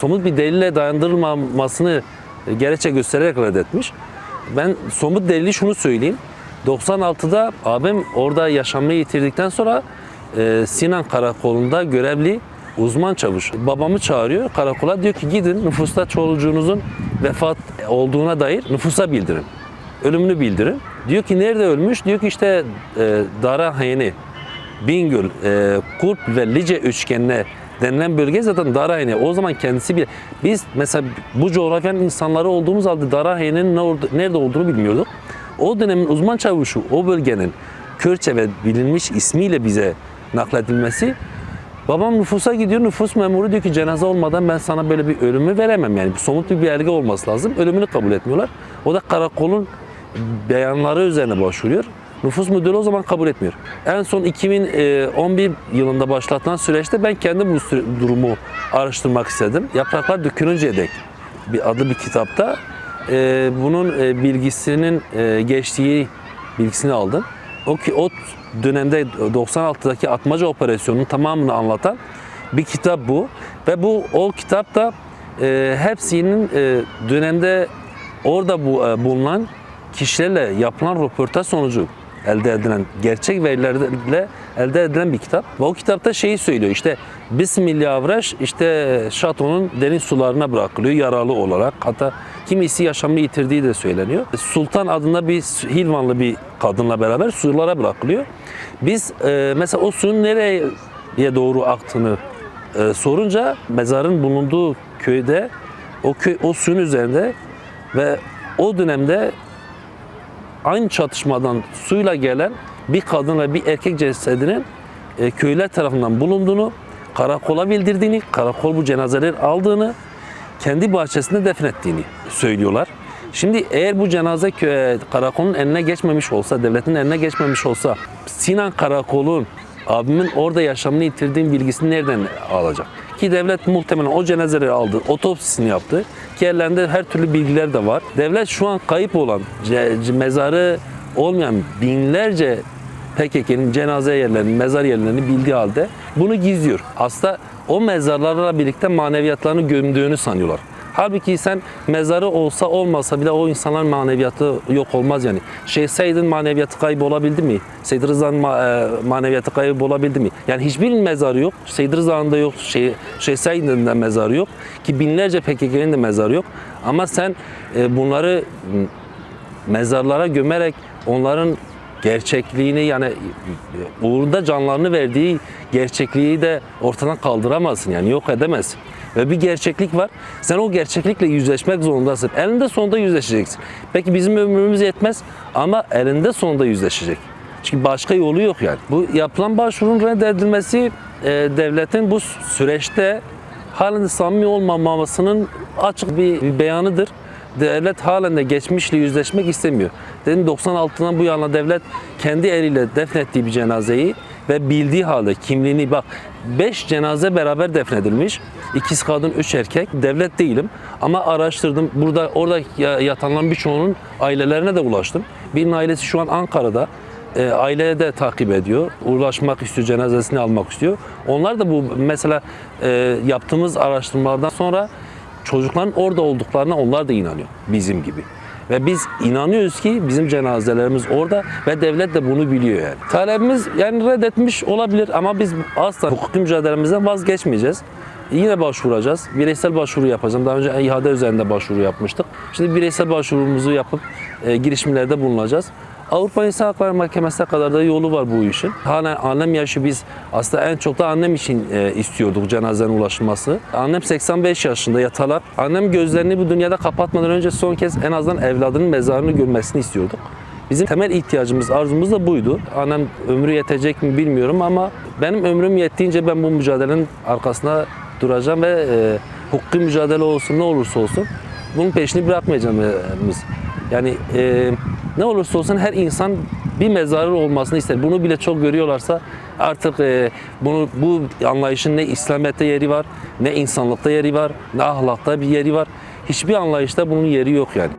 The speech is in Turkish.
Somut bir delille dayandırılmamasını gerekçe göstererek reddetmiş. Ben somut delili şunu söyleyeyim. 96'da abim orada yaşamayı yitirdikten sonra Sinan Karakolu'nda görevli uzman çavuş babamı çağırıyor karakola, diyor ki gidin nüfusta çocuğunuzun vefat olduğuna dair nüfusa bildirin. Ölümünü bildirin. Diyor ki nerede ölmüş? Diyor ki işte Darahayni, Bingöl, Kurp ve Lice üçgenine denilen bölge zaten Darahayni. O zaman kendisi bir... Biz mesela bu coğrafyanın insanları olduğumuz halde Darahayni'nin nerede olduğunu bilmiyorduk. O dönemin uzman çavuşu o bölgenin Körçe ve bilinmiş ismiyle bize nakledilmesi. Babam nüfusa gidiyor, nüfus memuru diyor ki cenaze olmadan ben sana böyle bir ölümü veremem. Yani somut bir belge olması lazım. Ölümünü kabul etmiyorlar. O da karakolun beyanları üzerine başvuruyor. Nüfus müdürü o zaman kabul etmiyor. En son 2011 yılında başlatılan süreçte ben kendim bu durumu araştırmak istedim. Yapraklar Dökülünceye dek adlı bir kitapta bunun bilgisinin geçtiği bilgisini aldım. O dönemde 96'daki Atmaca operasyonunun tamamını anlatan bir kitap bu. Ve o kitapta hepsinin dönemde orada bulunan kişilerle yapılan röportaj sonucu elde edilen, gerçek verilerle elde edilen bir kitap. Ve o kitapta şeyi söylüyor, işte Bismillah Avraş işte şatonun deniz sularına bırakılıyor yaralı olarak. Hatta kimisi yaşamını yitirdiği de söyleniyor. Sultan adında bir Hilvanlı bir kadınla beraber sulara bırakılıyor. Biz mesela o suyun nereye doğru aktığını sorunca mezarın bulunduğu köyde o suyun üzerinde ve o dönemde aynı çatışmadan suyla gelen bir kadın ve bir erkek cesedinin köylüler tarafından bulunduğunu, karakola bildirdiğini, karakol bu cenazeleri aldığını, kendi bahçesinde defnettiğini söylüyorlar. Şimdi eğer bu cenaze karakolun eline geçmemiş olsa, devletin eline geçmemiş olsa Sinan Karakol'un abimin orada yaşamını yitirdiğim bilgisini nereden alacak? Ki devlet muhtemelen o cenazeleri aldı, otopsisini yaptı. Ki ellerinde her türlü bilgiler de var. Devlet şu an kayıp olan, mezarı olmayan binlerce PKK'nın cenaze yerlerini, mezar yerlerini bildiği halde bunu gizliyor. Aslında o mezarlarla birlikte maneviyatlarını gömdüğünü sanıyorlar. Halbuki sen mezarı olsa olmasa bile o insanların maneviyatı yok olmaz yani. Said'in maneviyatı kaybolabildi mi? Seyyid Rıza'nın maneviyatı kaybolabildi mi? Yani hiçbirinin mezarı yok. Seyyid Rıza'nın da yok. Said'in de mezarı yok. Ki binlerce PKK'nin de mezarı yok. Ama sen bunları mezarlara gömerek onların gerçekliğini, yani uğrunda canlarını verdiği gerçekliği de ortadan kaldıramazsın, yani yok edemezsin. Ve bir gerçeklik var. Sen o gerçeklikle yüzleşmek zorundasın. Elinde sonunda yüzleşeceksin. Peki bizim ömrümüz yetmez ama elinde sonunda yüzleşecek. Çünkü başka yolu yok yani. Bu yapılan başvurunun reddedilmesi devletin bu süreçte halen de samimi olmamasının açık bir beyanıdır. Devlet halen de geçmişle yüzleşmek istemiyor. Dedim 96'dan bu yana devlet kendi eliyle defnettiği bir cenazeyi ve bildiği halde kimliğini, bak 5 cenaze beraber defnedilmiş. 2 kadın 3 erkek. Devlet değilim ama araştırdım. Orada yatanların birçoğunun ailelerine de ulaştım. Birinin ailesi şu an Ankara'da. Aileye de takip ediyor. Ulaşmak istiyor, cenazesini almak istiyor. Onlar da bu mesela yaptığımız araştırmalardan sonra çocukların orada olduklarına onlar da inanıyor bizim gibi. Ve biz inanıyoruz ki bizim cenazelerimiz orada ve devlet de bunu biliyor yani. Talebimiz yani reddetmiş olabilir ama biz asla hukuki mücadelemizden vazgeçmeyeceğiz. Yine başvuracağız. Bireysel başvuru yapacağım. Daha önce ihale üzerinde başvuru yapmıştık. Şimdi bireysel başvurumuzu yapıp girişimlerde bulunacağız. Avrupa İnsan Hakları Mahkemesi'ne kadar da yolu var bu işin. Hala annem yaşı biz aslında en çok da annem için istiyorduk cenazenin ulaşılması. Annem 85 yaşında yatalak. Annem gözlerini bu dünyada kapatmadan önce son kez en azından evladının mezarını görmesini istiyorduk. Bizim temel ihtiyacımız, arzumuz da buydu. Annem ömrü yetecek mi bilmiyorum ama benim ömrüm yettiğince ben bu mücadelenin arkasında duracağım ve hukuki mücadele olsun ne olursa olsun bunun peşini bırakmayacağım. Yani ne olursa olsun her insan bir mezarı olmasını ister. Bunu bile çok görüyorlarsa artık bu anlayışın ne İslamiyet'te yeri var, ne insanlıkta yeri var, ne ahlakta bir yeri var. Hiçbir anlayışta bunun yeri yok yani.